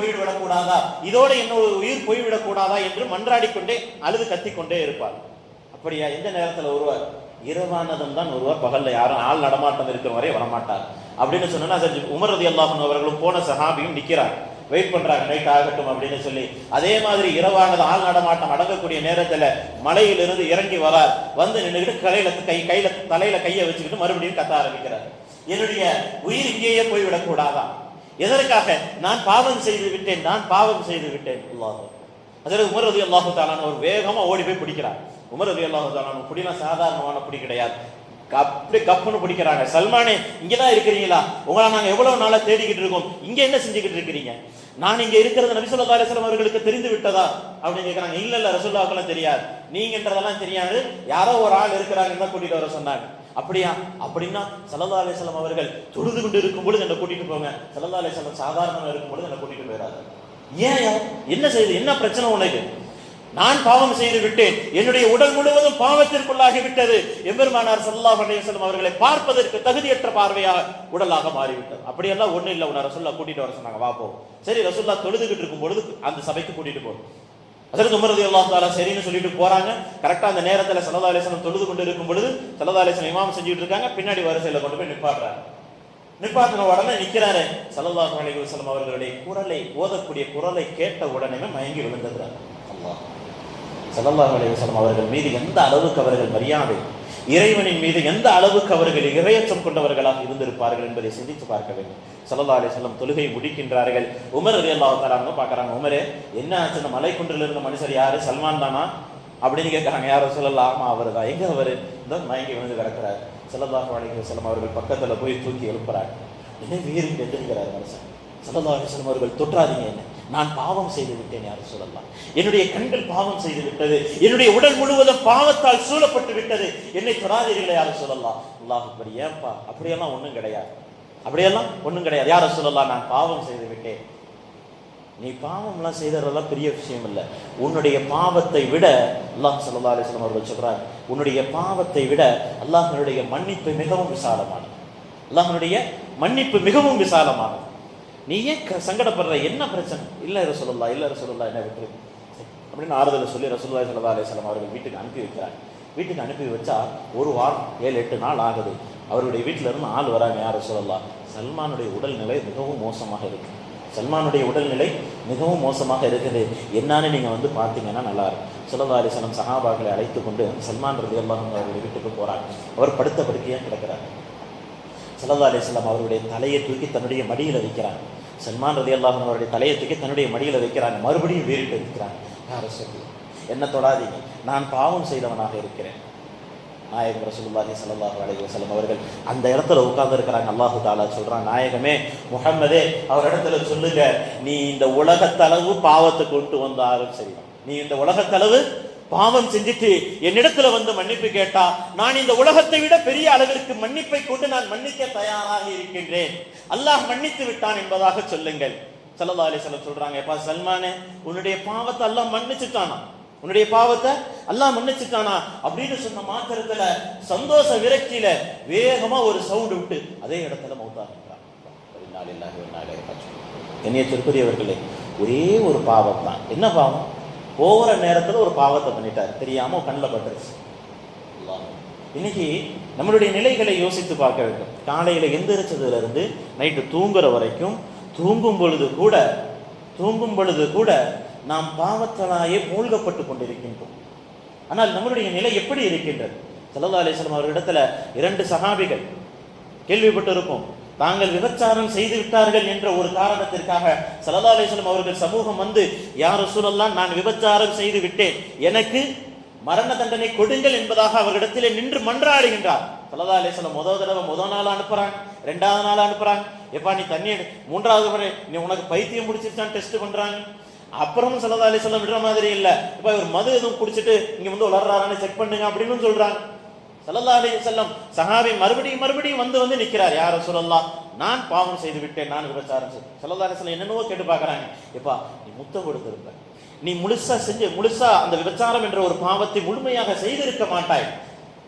போய்விடக் கூடாதா என்று மன்றாடிக்கொண்டே அழுது கத்திக்கொண்டே இருப்பார். அப்படியா? எந்த நேரத்துல வருவார்? இரவானதும் தான் வருவார், பகல்ல யாரும் ஆள் நடமாட்டம் இருக்கிற வரை வரமாட்டார் அப்படின்னு சொன்னா, உமர் ரலியல்லாஹு அன்ஹு அவர்களும் போன சஹாபியும் நிக்கிறார், வெயிட் பண்றாங்க, நைட் ஆகட்டும் அப்படின்னு சொல்லி. அதே மாதிரி இரவானது ஆள் நடமாட்டம் அடங்கக்கூடிய நேரத்துல மலையிலிருந்து இறங்கி வரார், வந்து நின்றுகிட்டு தலையில கையை வச்சுக்கிட்டு மறுபடியும் கத்த ஆரம்பிக்கிறார், என்னுடைய உயிர் இங்கேயே போய்விடக் கூடாதா, எதற்காக? நான் பாவம் செய்து விட்டேன், நான் பாவம் செய்து விட்டேன். அல்லாஹ் ஹஜ்ரத் உமர் ரலியல்லாஹு தஆலா ஒரு வேகமா ஓடி போய் பிடிக்கிறார். உமர் ரலியல்லாஹு தஆலா பிடிலாம் சாதாரணமான பிடி கிடையாது, அப்படி கப்புன்னு பிடிக்கிறாங்க. சல்மானே, இங்கதான் இருக்கிறீங்களா? உங்களை நாங்க எவ்வளவு நாளா தேடிக்கிட்டு இருக்கோம், இங்க என்ன செஞ்சுக்கிட்டு இருக்கிறீங்க? நான் இங்க இருக்கிறது நபி ஸல்லல்லாஹு அலைஹி வஸல்லம் அவர்களுக்கு தெரிந்து விட்டதா அப்படின்னு கேட்கறாங்க. இல்ல இல்ல, ரசூலுல்லாஹ்வுக்கு தெரியாது, நீங்கன்றதெல்லாம் தெரியாது, யாரோ ஒரு ஆள் இருக்கிறாங்கன்னு தான் கூட்டிட்டு வர சொன்னாங்க. அப்படியா? அப்படின்னா ஸல்லல்லாஹு அலைஹி வஸல்லம் அவர்கள் தொழுது கொண்டு இருக்கும் பொழுது என்ன கூட்டிட்டு போங்க, ஸல்லல்லாஹு அலைஹி வஸல்லம் சாதாரணமா இருக்கும் பொழுது என்ன கூட்டிட்டு போயிடாது. ஏன்? என்ன செய்து, என்ன பிரச்சனை உனக்கு? நான் பாவம் செய்து விட்டேன், என்னுடைய உடல் முழுவதும் பாவத்திற்குள்ளாகி விட்டது. எம்பெருமானார் ஸல்லல்லாஹு அலைஹி வஸல்லம் அவர்களை பார்ப்பதற்கு தகுதியற்ற பார்வையாக உடலாக மாறிவிட்டது. அப்படியெல்லாம் ஒண்ணு இல்ல, உன்னை ரசூலுல்லாஹ் கூட்டிட்டு வர சொன்னாங்க, வா போ. சரி, ரசூலுல்லாஹ் தொழுதுகிட்டு இருக்கும் பொழுது அந்த சபைக்கு கூட்டிட்டு போ. ஹஜ்ரத் உமர் ரலியல்லாஹு தஆலா சரின்னு சொல்லிட்டு போறாங்க. கரெக்டா அந்த நேரத்துல ஸல்லல்லாஹு அலைஹி வஸல்லம் தொழுது கொண்டு இருக்கும் பொழுது ஸல்லல்லாஹு அலைஹி வஸல்லம் இமாம் செஞ்சுட்டு இருக்காங்க. பின்னாடி வரிசையில கொண்டு போய் நிப்பாட்டுறாங்க. நிப்பாட்டின உடனே நிக்கிறாரு. ஸல்லல்லாஹு அலைஹி வஸல்லம் அவர்களுடைய குரலை, ஓதக்கூடிய குரலை கேட்ட உடனே மயங்கி விழுந்துறாங்க. அல்லாஹ் ஸல்லல்லாஹு அலைஹி வஸல்லம் அவர்கள் மீது எந்த அளவுக்கு அவர்கள் மரியாதை, இறைவனின் மீது எந்த அளவுக்கு அவர்கள் இறையச்சம் கொண்டவர்களாக இருந்திருப்பார்கள் என்பதை சிந்தித்து பார்க்க வேண்டும். ஸல்லல்லாஹு அலைஹி வஸல்லம் தொழுகை முடிக்கின்றார்கள். உமர் ரலியல்லாஹு தஆலா பார்க்கறாங்க. உமரே, என்ன ஆச்சு? அந்த மலைக்குன்றில் இருந்த மனுஷர் யாரு? சல்மான் தானா அப்படின்னு கேட்கறாங்க. யாரும் சொல்லலாம், ஆமா அவர் தான். எங்க அவரு? இந்த மயங்கி விழுந்து கிடக்கிறார். ஸல்லல்லாஹு அலைஹி வஸல்லம் அவர்கள் பக்கத்துல போய் தூக்கி எழுப்புறாங்க. என்ன வீறு எதிர்க்கிறார் மனுஷன். ஸல்லல்லாஹு அலைஹி வஸல்லம் அவர்கள், தொற்றாதீங்க என்ன, நான் பாவம் செய்து விட்டேன். யாரும் சொல்லலாம், என்னுடைய கண்கள் பாவம் செய்து விட்டது, என்னுடைய உடல் முழுவதும் பாவத்தால் சூழப்பட்டு விட்டது, என்னை தொடாதீர்களே. யாரும் சொல்லலாம். அல்லாஹ் அக்பர். ஏன்பா? அப்படியெல்லாம் ஒண்ணும் கிடையாது, அப்படியெல்லாம் ஒண்ணும் கிடையாது. யாரும் சொல்லலாம், நான் பாவம் செய்து விட்டேன். நீ பாவம்லாம் செய்ததெல்லாம் பெரிய விஷயம் இல்லை. உன்னுடைய பாவத்தை விட அல்லாஹ் ஸல்லல்லாஹு அலைஹி வஸல்லம் அவர்கள் சொல்றார், உன்னுடைய பாவத்தை விட அல்லாஹ்வுடைய மன்னிப்பு மிகவும் விசாலமானது. அல்லாஹ்வுடைய மன்னிப்பு மிகவும் விசாலமானது. நீ ஏன் சங்கடப்படுற? என்ன பிரச்சனை? இல்ல ரசூலுல்லாஹ், இல்ல ரசூலுல்லாஹ், என்ன விட்டு அப்படின்னு ஆறுதல் சொல்லி ரசூலுல்லாஹி ஸல்லல்லாஹு அலைஹி வஸல்லம் அவர்கள் வீட்டுக்கு அனுப்பி வைக்கிறாங்க. வீட்டுக்கு அனுப்பி வச்சா ஒரு வாரம் 7-8 நாள் ஆகுது. அவருடைய வீட்டில இருந்து ஆள் வராங்க. யார் ரசூலுல்லாஹ்? சல்மானுடைய உடல்நிலை மிகவும் மோசமாக இருக்கு, சல்மானுடைய உடல்நிலை மிகவும் மோசமாக இருக்குது, என்னன்னு நீங்க வந்து பார்த்தீங்கன்னா நல்லா இருக்கும். ஸல்லல்லாஹு அலைஹி வஸல்லம் சஹாபாக்களை அழைத்து கொண்டு சல்மான் ரலியல்லாஹு அன்ஹு அவருடைய வீட்டுக்கு போறாங்க. அவர் படுத்த படுக்கையாக கிடக்கிறார். ஸல்லல்லாஹு அலைஹி வஸல்லம் அவருடைய தலையை தூக்கி தன்னுடைய மடியில் வைக்கிறாங்க. சல்மான் ரலியல்லாஹு அன்ஹு அவருடைய தலையை தூக்கி தன்னுடைய மடியில் வைக்கிறாங்க. மறுபடியும் வேறிட்டு இருக்கிறாங்க. யார் ரசூலுல்லாஹ், என்ன தொடாதீங்க, நான் பாவம் செய்தவனாக இருக்கிறேன். நாயகம் ரசூலுல்லாஹி ஸல்லல்லாஹு அலைஹி வஸல்லம் அவர்கள் அந்த இடத்துல உட்கார்ந்து இருக்கிறாங்க. அல்லாஹு தஆலா சொல்றான், நாயகமே முஹம்மதே, அவர் இடத்துல சொல்லுங்க, நீ இந்த உலகத்தளவு பாவத்தை கொண்டு வந்தாலும் சரிதான், நீ இந்த உலகத்தளவு பாவம் செஞ்சுட்டு என்னிடத்துல வந்து மன்னிப்பு கேட்டா, நான் இந்த உலகத்தை விட பெரிய அளவிற்கு மன்னிப்பை கொண்டு நான் மன்னிக்க தயாராக இருக்கின்றேன், அல்லாஹ் மன்னித்து விட்டான் என்பதாக சொல்லுங்கள். ஸல்லல்லாஹு அலைஹி வஸல்லம் சொல்றாங்க, எப்பா சல்மானே, உன்னுடைய பாவத்தை அல்லாஹ் மன்னிச்சுட்டானா, உன்னுடைய பாவத்தை அல்லாஹ் மன்னிச்சுட்டானா அப்படின்னு சொன்ன மாத்திரத்துல சந்தோஷ விரக்தியில வேகமா ஒரு சவுண்ட் விட்டு அதே இடத்துல மௌத்தாகின்றான். கண்ணியத்திற்குரியவர்களே, ஒரே ஒரு பாவம் தான். என்ன பாவம்? போகிற நேரத்துல ஒரு பாவத்தை பண்ணிட்டார், தெரியாம கண்ணில் பட்டுருச்சு. இன்னைக்கு நம்மளுடைய நிலைகளை யோசித்து பார்க்க வேண்டும். காலையில எந்திரிச்சதுல இருந்து நைட்டு தூங்குற வரைக்கும், தூங்கும் பொழுது கூட நாம் பாவத்தலாயே மூழ்கப்பட்டு கொண்டிருக்கின்றோம். ஆனால் நம்மளுடைய நிலை எப்படி இருக்கின்றது? ஸல்லல்லாஹு அலைஹி வஸல்லம் அவர்களிடத்துல 2 சஹாபிகள் கேள்விப்பட்டு இருக்கும், தாங்கள் விபச்சாரம் செய்து விட்டார்கள் என்ற ஒரு காரணத்திற்காக ஸல்லல்லாஹு அலைஹி வஸல்லம் அவர்கள் சமூகம் வந்து, யா ரசூலல்லாஹ், நான் விபச்சாரம் செய்து விட்டேன், எனக்கு மரண தண்டனை கொடுங்கள் என்பதாக அவர்களிடத்திலே நின்று மன்றாடுகின்றார். ஸல்லல்லாஹு அலைஹி வஸல்லம் முதல் நாள் அனுப்புறாங்க, 2வது நாள் அனுப்புறாங்க, எப்பா நீ தண்ணி 3வது முறை நீ உனக்கு பைத்தியம் முடிச்சிருச்சான்னு டெஸ்ட் பண்றாங்க. அப்புறமும் ஸல்லல்லாஹு அலைஹி வஸல்லம் விடுற மாதிரி இல்ல, இப்ப இவர் மது எதுவும் குடிச்சிட்டு இங்க வந்து உளறாரான்னு செக் பண்ணுங்க அப்படின்னு சொல்றாங்க. ஸல்லல்லாஹு அலைஹி வஸல்லம் சஹாபி மறுபடியும் வந்து நிக்கிறார். யா ரசூலல்லாஹ், நான் பாவம் செய்து விட்டேன், நான் விபச்சாரம் செய்தேன். ஸல்லல்லாஹு அலைஹி வஸல்லம் என்னென்னவோ கேட்டு பார்க்கறாங்க. எப்பா நீ முத்தம் கொடுத்திருப்ப, நீ முழுசா அந்த விபச்சாரம் என்ற ஒரு பாவத்தை முழுமையாக செய்திருக்க மாட்டாய்.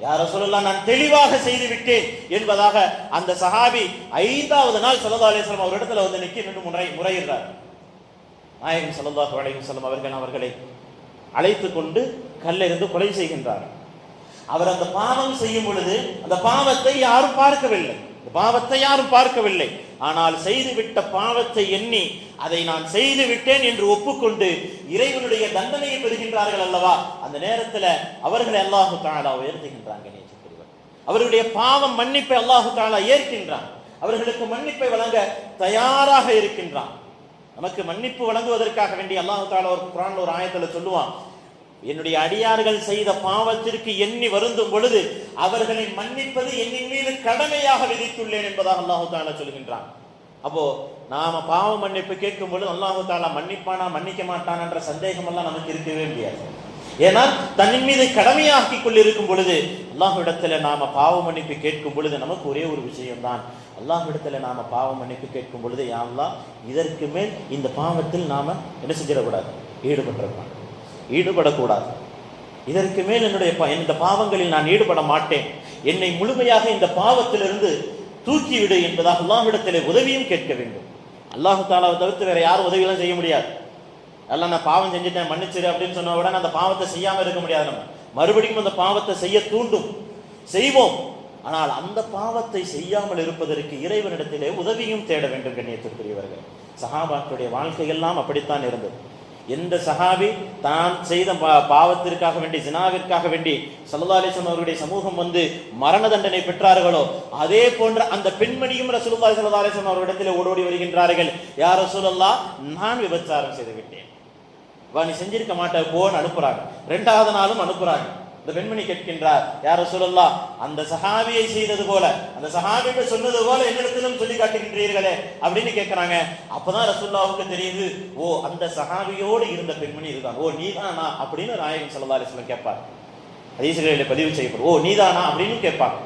யா ரசூலல்லாஹ், நான் தெளிவாக செய்து விட்டேன் என்பதாக அந்த சஹாபி 5வது நாள் ஸல்லல்லாஹு அலைஹி வஸல்லம் அவரிடத்துல வந்து நின்று முறையிடுறார். நாயகம் ஸல்லல்லாஹு அலைஹி வஸல்லம் அவர்களை அழைத்து கொண்டு கல்லிருந்து கொலை செய்கின்றார். அவர் அந்த பாவம் செய்யும் பொழுது அந்த பாவத்தை யாரும் பார்க்கவில்லை, ஆனால் செய்துவிட்ட பாவத்தை எண்ணி அதை நான் செய்து விட்டேன் என்று ஒப்புக்கொண்டு இறைவனுடைய தண்டனையை பெறுகின்றார்கள் அல்லவா, அந்த நேரத்தில் அவர்களை அல்லாஹு தஆலா உயர்த்துகின்றாங்க. அவர்களுடைய பாவம் மன்னிப்பை அல்லாஹு தஆலா ஏற்கின்றான். அவர்களுக்கு மன்னிப்பை வழங்க தயாராக இருக்கின்றான். நமக்கு மன்னிப்பு வழங்குவதற்காக வேண்டி அல்லாஹ் தஆலா ஒரு குர்ஆன்ல ஒரு ஆயத்துல சொல்லுவான், என்னுடைய அடியார்கள் செய்த பாவத்திற்கு எண்ணி வருந்தும் பொழுது அவர்களை மன்னிப்பது என்னின் மீது கடமையாக விதித்துள்ளேன் என்பதாக அல்லாஹ் தஆலா சொல்கின்றான். அப்போ நாம பாவ மன்னிப்பு கேட்கும் பொழுது அல்லாஹ் தஆலா மன்னிப்பானா மன்னிக்க மாட்டான் என்ற சந்தேகம் எல்லாம் நமக்கு இருக்கவே முடியாது. ஏன்னா தன்னின் மீது கடமையாக்கி கொண்டிருக்கும் பொழுது அல்லாஹ்விடத்துல நாம பாவ மன்னிப்பு கேட்கும் பொழுது நமக்கு ஒரே ஒரு விஷயம்தான், அல்லாஹ்விடத்துல நாம பாவ மன்னிப்பு கேட்கும் பொழுது யா அல்லாஹ் இதற்கு மேல் இந்த பாவத்தில் நாம என்ன செஞ்சிடக்கூடாது, ஈடுபடக்கூடாது. இதற்கு மேல் இந்த பாவங்களில் நான் ஈடுபட மாட்டேன், என்னை முழுமையாக இந்த பாவத்திலிருந்து தூக்கிவிடு என்பதாக அல்லாஹ்விடத்திலே உதவியும் கேட்க வேண்டும். அல்லாஹ் தஆலாவை தவிர்த்து வேற யாரும் உதவியெல்லாம் செய்ய முடியாது. எல்லாம் நான் பாவம் செஞ்சுட்டேன் மன்னிச்சிரு அப்படின்னு சொன்ன உடனே அந்த பாவத்தை செய்யாம இருக்க முடியாது. நம்ம மறுபடியும் அந்த பாவத்தை செய்ய தூண்டும், செய்வோம். ஆனால் அந்த பாவத்தை செய்யாமல் இருப்பதற்கு இறைவனிடத்திலே உதவியும் தேட வேண்டும். கண்ணியத்திற்குரியவர்கள், சஹாபாக்களுடைய வாழ்க்கையெல்லாம் அப்படித்தான் இருந்தது. எந்த சஹாபி தான் செய்த பாவத்திற்காக வேண்டி, ஜினாவிற்காக வேண்டி ஸல்லல்லாஹு அலைஹி வஸல்லம் அவருடைய சமூகம் வந்து மரண தண்டனை பெற்றார்களோ அதே போன்ற அந்த பெண்மணியும் ரசூலுல்லாஹி ஸல்லல்லாஹு அலைஹி வஸல்லம் அவரிடத்திலே ஓடோடி வருகின்றார்கள். யா ரசூலல்லாஹ், நான் விபச்சாரம் செய்து விட்டேன். வா, நீ செஞ்சிருக்க மாட்ட போன்னு அனுப்புறாங்க. 2வது நாளும் அனுப்புறாங்க. இந்த பெண்மணி கேட்கின்றார், யா ரசூலல்லாஹ், அந்த சஹாபியை செய்தது போல, அந்த சஹாபியை சொன்னது போல என்னிடத்திலும் சொல்லி காட்டுகின்றீர்களே அப்படின்னு கேட்கிறாங்க. அப்பதான் ரசூலுல்லாஹ்வுக்கு தெரியுது, ஓ அந்த சஹாபியோடு இருந்த பெண்மணி இதுதான், ஓ நீதானா அப்படின்னு நாயகம் ஸல்லல்லாஹு அலைஹி வஸல்லம் கேட்பார். ஹதீஸ்களில் பதிவு செய்யப்படும், ஓ நீதானா அப்படின்னு கேட்பாங்க.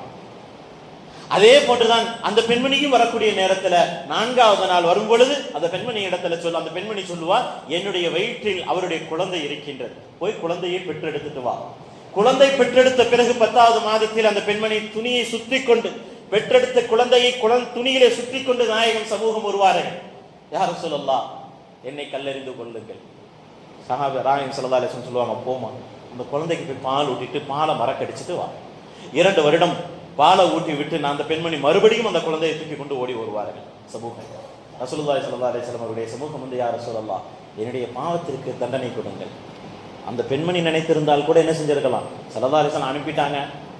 அதே போன்றுதான் அந்த பெண்மணியும் வரக்கூடிய நேரத்துல 4வது நாள் வரும் பொழுது அந்த பெண்மணி இடத்துல அந்த பெண்மணி சொல்லுவார், என்னுடைய வயிற்றில் அவருடைய குழந்தை இருக்கின்றது, போய் குழந்தையை பெற்றெடுத்துட்டு வா. குழந்தை பெற்றெடுத்த பிறகு 10வது மாதத்தில் அந்த பெண்மணி துணியை சுற்றி கொண்டு, பெற்றெடுத்த குழந்தையை துணியிலே சுற்றி கொண்டு நாயகம் சமூகம் வருவார்கள். யா ரசூலல்லாஹ், என்னை கல்லெறிந்து கொள்ளுங்கள். சஹாபி நாயகம் ஸல்லல்லாஹு அலைஹி வஸல்லம் சொல்லுவாங்க, போமா அந்த குழந்தைக்கு போய் பால் ஊட்டிட்டு பாலை மறக்கடிச்சிட்டு வா. 2 வருடம் பாலை ஊட்டி விட்டு நான் அந்த பெண்மணி மறுபடியும் அந்த குழந்தையை தூக்கி கொண்டு ஓடி வருவார்கள் சமூகம். ரசூலுல்லாஹி ஸல்லல்லாஹு அலைஹி வஸல்லம் அவருடைய சமூகம் வந்து, யா ரசூலல்லாஹ், என்னுடைய பாவத்திற்கு தண்டனை கொடுங்கள். அந்த பெண்மணி நினைத்திருந்தால் கூட என்ன செஞ்சிருக்கலாம், ஸல்லல்லாஹு அலைஹி வஸல்லம் அனுப்பிட்டாங்க,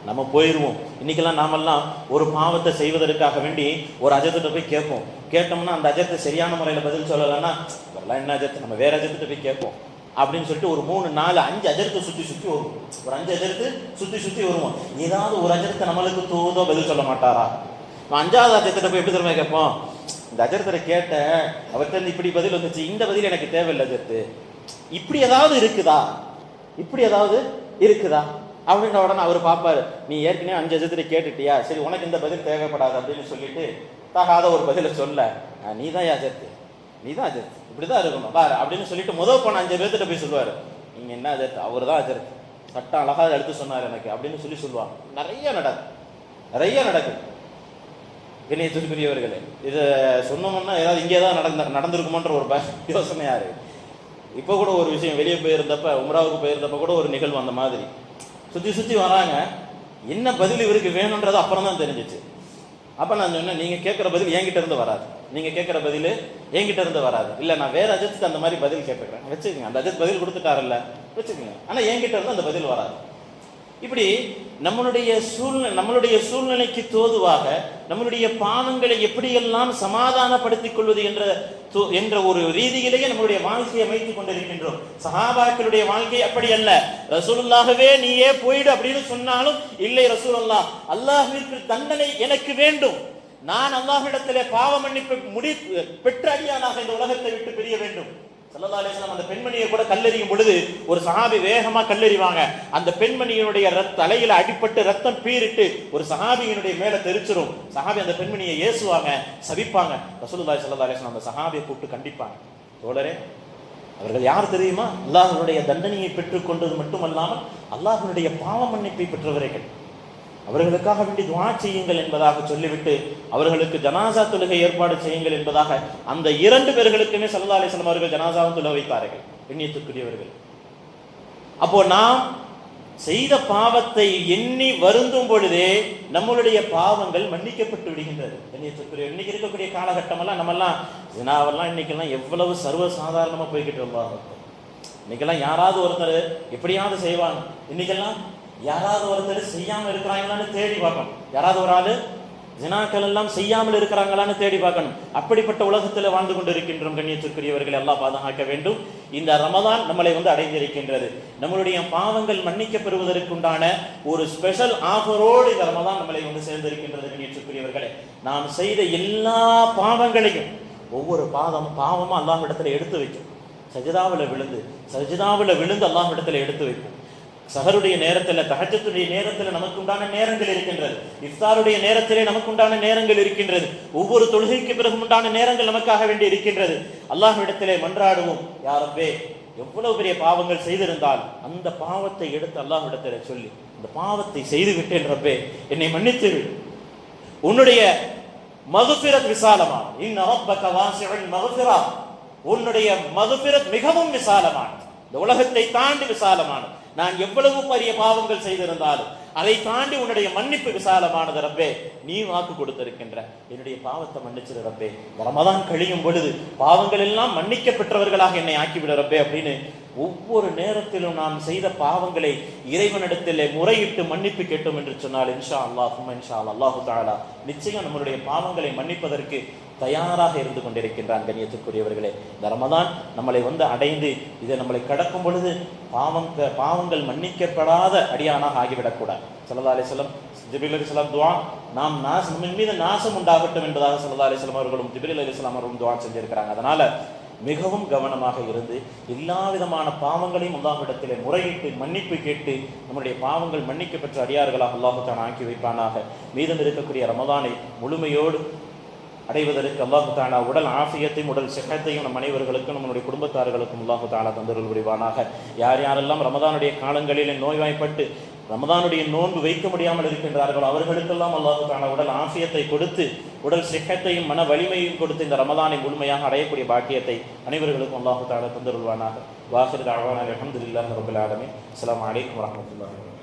நம்ம போயிடுவோம். இன்னைக்கெல்லாம் நாமெல்லாம் ஒரு பாவத்தை செய்வதற்காக வேண்டி ஒரு அஜத்திட்ட போய் கேட்போம். கேட்டோம்னா அந்த அஜத்தை சரியான முறையில் பதில் சொல்லலைன்னா, வரலாம் என்ன அஜத்து, நம்ம வேற அஜத்திட்ட போய் கேட்போம் அப்படின்னு சொல்லிட்டு ஒரு 3, 4, 5 அஜர்த்தை சுற்றி வருவோம். ஒரு 5 அஜர்த்து சுற்றி வருவோம். ஏதாவது ஒரு அஜர்த்தை நம்மளுக்கு தோதோ பதில் சொல்ல மாட்டாரா? 5வது அஜர்த்திட்ட போய் எப்படி திரும்ப கேட்போம், இந்த அஜர்த்தை கேட்ட அவர்கிட்ட இப்படி பதில் வந்துச்சு, இந்த பதில் எனக்கு தேவையில்லை அஜர்த்து, இப்படி ஏதாவது இருக்குதா அப்படின்ற உடனே அவர் பார்ப்பாரு, நீ ஏற்கனவே 5 அஜர்த்திட்ட கேட்டுட்டியா, சரி உனக்கு இந்த பதில் தேவைப்படாது அப்படின்னு சொல்லிட்டு தகாத ஒரு பதிலை சொல்ல, நீதான் அஜர்த்து, இப்படிதான் இருக்கணும் பாரு அப்படின்னு சொல்லிட்டு போன 5 பேர்த்திட்ட போய் சொல்லுவாரு, நீங்க என்ன அஜர்த்து, அவர் தான் அஜர்த்து, சட்டம் அழகா எடுத்து சொன்னார் எனக்கு அப்படின்னு சொல்லுவாங்க. நிறைய நடக்குது கண்ணியத்திற்குரியவர்களே. இதை சொன்னோம்னா ஏதாவது இங்கேதான் நடந்திருக்குமோன்ற ஒரு யோசனையா இருக்கு. இப்போ கூட ஒரு விஷயம், வெளியே போயிருந்தப்ப, உம்ராவுக்கு போயிருந்தப்ப கூட ஒரு நிகழ்வு அந்த மாதிரி சுத்தி வராங்க. என்ன பதில் இவருக்கு வேணும்ன்றது அப்புறம் தான் தெரிஞ்சிச்சு. அப்ப நான் சொன்னேன், நீங்க கேட்கிற பதில் என்கிட்ட இருந்து வராது, இல்ல நான் வேற அஜத்துக்கு அந்த மாதிரி பதில் கேட்கிறேன் வச்சுக்கோங்க, அந்த அஜத் பதில் கொடுத்துட்டாருல்ல வச்சுக்கோங்க, ஆனா என்கிட்ட இருந்து அந்த பதில் வராது. இப்படி நம்மளுடைய சூழ்நிலைக்கு தோதுவாக நம்மளுடைய பாவங்களை எப்படியெல்லாம் சமாதானப்படுத்திக் கொள்வது என்ற ஒரு ரீதியிலேயே நம்மளுடைய வாழ்க்கையை அமைத்துக் கொண்டிருக்கின்றோம். சஹாபாக்களுடைய வாழ்க்கை அப்படி அல்ல. ரசூலுல்லாஹ்வே நீயே போயிடு அப்படின்னு சொன்னாலும், இல்லை ரசூலுல்லாஹ், அல்லாஹ்விற்கு தண்டனை எனக்கு வேண்டும், நான் அல்லாஹ்விடத்திலே பாவ மன்னிப்பு பெற்ற அடியானாக இந்த உலகத்தை விட்டு பிரிய வேண்டும். ஸல்லல்லாஹு அலைஹி வஸல்லம் அந்த பெண்மணியை கூட கல்லெறியும் பொழுது ஒரு சஹாபி வேகமா கல்லெறிவாங்க. அந்த பெண்மணியினுடைய தலையில அடிபட்டு ரத்தம் பீரிட்டு ஒரு சஹாபியினுடைய மேல தெரிச்சிரும். சஹாபி அந்த பெண்மணியை ஏசுவாங்க, சபிப்பாங்க. ரசூலுல்லாஹி ஸல்லல்லாஹு அலைஹி வஸல்லம் அந்த சஹாபியை கூப்பிட்டு கண்டிப்பாங்க. தோழரே, அவர்கள் யார் தெரியுமா? அல்லாஹ்வுடைய தண்டனையை பெற்றுக் கொண்டது மட்டுமல்லாமல் அல்லாஹ்வுடைய பாவ மன்னிப்பை பெற்றவர்கள். அவர்களுக்காக வேண்டி துஆ செய்யுங்கள் என்பதாக சொல்லிவிட்டு அவர்களுக்கு ஜனாசா தொழுகை ஏற்பாடு செய்யுங்கள் என்பதாக அந்த 2 பேர்களுக்குமே ஸல்லல்லாஹு அலைஹி வஸல்லம் அவர்கள் ஜனாசாவும் தொழ வைத்தார்கள். கண்ணியத்துக்குரியவர்கள், அப்போ நாம் செய்த பாவத்தை எண்ணி வருந்தும் பொழுதே நம்மளுடைய பாவங்கள் மன்னிக்கப்பட்டு விடுகின்றது. கண்ணியத்துக்குரிய, இன்னைக்கு இருக்கக்கூடிய காலகட்டம் எல்லாம் நம்மெல்லாம் ஜினாவெல்லாம் இன்னைக்கெல்லாம் எவ்வளவு சர்வ சாதாரணமா போய்கிட்டு இருப்பாங்க. இன்னைக்கெல்லாம் யாராவது ஒருத்தர் எப்படியாவது செய்வாங்க. இன்னைக்கெல்லாம் யாராவது ஒருத்தர் செய்யாம இருக்கிறாங்களான்னு தேடி பார்க்கணும். யாராவது ஒரு ஆளு ஜினாக்கள் எல்லாம் செய்யாமல் இருக்கிறாங்களான்னு தேடி பார்க்கணும். அப்படிப்பட்ட உலகத்தில் வாழ்ந்து கொண்டிருக்கின்றோம். கண்ணியத்திற்குரியவர்களை அல்லாஹ் பாதுகாக்க வேண்டும். இந்த ரமதான் நம்மளை அடைந்திருக்கின்றது. நம்மளுடைய பாவங்கள் மன்னிக்கப்படுவதற்குண்டான ஒரு ஸ்பெஷல் ஆஃபரோடு இந்த ரமதான் நம்மளை சேர்ந்திருக்கின்றது. கண்ணியத்திற்குரியவர்களே, நாம் செய்த எல்லா பாவங்களையும் ஒவ்வொரு பாவமா அல்லாஹ்விடத்தில் எடுத்து வைக்கும். சஜிதாவில் விழுந்து அல்லாஹ்விடத்தில் எடுத்து வைக்கும். சஹருடைய நேரத்தில், தஹஜ்ஜுடைய நேரத்தில் நமக்கு உண்டான நேரங்கள் இருக்கின்றது. இஃப்தாருடைய நேரத்திலே நமக்கு உண்டான நேரங்கள் இருக்கின்றது. ஒவ்வொரு தொழுகைக்கு பிறகு உண்டான நேரங்கள் நமக்காக வேண்டி இருக்கின்றது. அல்லாஹ்விடத்திலே மன்றாடுவோம், யா ரப்பே, எவ்வளவு பெரிய பாவங்கள் செய்திருந்தால் அந்த பாவத்தை எடுத்து அல்லாஹ்விடத்திலே சொல்லி, இந்த பாவத்தை செய்து விட்டேன் ரப்பே, என்னை மன்னித்து விடு. உன்னுடைய மக்ஃபிரத் விசாலமான, இன்ன ரப்பக வாசிஉல் மக்ஃபிரா, உன்னுடைய மக்ஃபிரத் மிகவும் விசாலமானது, இந்த உலகத்தை தாண்டி விசாலமானது. நான் எவ்வளவு பெரிய பாவங்கள் செய்திருந்தாலும் அதை தாண்டி உன்னுடைய மன்னிப்பு விசாலமானது ரப்பே. நீ வாக்கு கொடுத்திருக்கின்ற என்னுடைய பாவத்தை மன்னிச்சிரு ரப்பே. ரமதான் கழியும் பொழுது பாவங்கள் எல்லாம் மன்னிக்கப்பட்டவர்களாக என்னை ஆக்கிவிட ரப்பே அப்படின்னு ஒவ்வொரு நேரத்திலும் நாம் செய்த பாவங்களை இறைவனிடத்திலே முறையிட்டு மன்னிப்பு கேட்டோம் என்று சொன்னால் இன்ஷா அல்லாஹு தஆலா நிச்சயம் நம்மளுடைய பாவங்களை மன்னிப்பதற்கு தயாராக இருந்து கொண்டிருக்கின்றான். கண்ணியத்துக்குரியவர்களே, இந்த ரமதான் நம்மளை அடைந்து இதை நம்மளை கடக்கும் பொழுது பாவங்கள் மன்னிக்கப்படாத அடியானாக ஆகிவிடக்கூடாது. ஸல்லல்லாஹு அலைஹி வஸல்லம், ஜிப்ரீல் அலைஹிஸ்ஸலாம் துஆ, நாம் நம்ம மீது நாசம் உண்டாகட்டும் என்பதாக ஸல்லல்லாஹு அலைஹி வஸல்லம் அவர்களும் ஜிப்ரீல் அலைஹிஸ்ஸலாம் அவர்களும் துஆ செஞ்சிருக்கிறாங்க. அதனால மிகவும் கவனமாக இருந்து எல்லா விதமான பாவங்களையும் அல்லாஹ்விடத்திலே முறையிட்டு மன்னிப்பு கேட்டு நம்முடைய பாவங்கள் மன்னிக்கப்பெற்ற அடியார்களாக அல்லாஹ் தஆலா ஆக்கி வைப்பானாக. மீதம் இருக்கக்கூடிய ரமதானை முழுமையோடு அடைவதற்கு அல்லாஹ் தஆலா உடல் ஆஃபியத்தையும் உடல் சிஹத்தையும் நம் அனைவர்களுக்கும் நம்முடைய குடும்பத்தார்களுக்கும் அல்லாஹ் தஆலா தந்தருள் புரிவானாக. யார் யாரெல்லாம் ரமதானுடைய காலங்களில் நோய்வாய்ப்பட்டு ரமதானுடைய நோன்பு வைக்க முடியாமல் இருக்கின்றார்களோ அவர்களுக்கெல்லாம் அல்லாஹ் தஆலா உடல் ஆஃபியத்தை கொடுத்து உடல் சிஹத்தையும் மன வலிமையும் கொடுத்து இந்த ரமதானை முழுமையாக அடையக்கூடிய பாக்கியத்தை அனைவர்களுக்கும் அல்லாஹ் தஆலா தந்தருள்வானாக. வாஹிரு தஅவானா அல்ஹம்துலில்லாஹி ரப்பில் ஆலமீன். அஸ்ஸலாமு அலைக்கும் வரஹ்மத்துல்லாஹி வபரகாத்துஹு.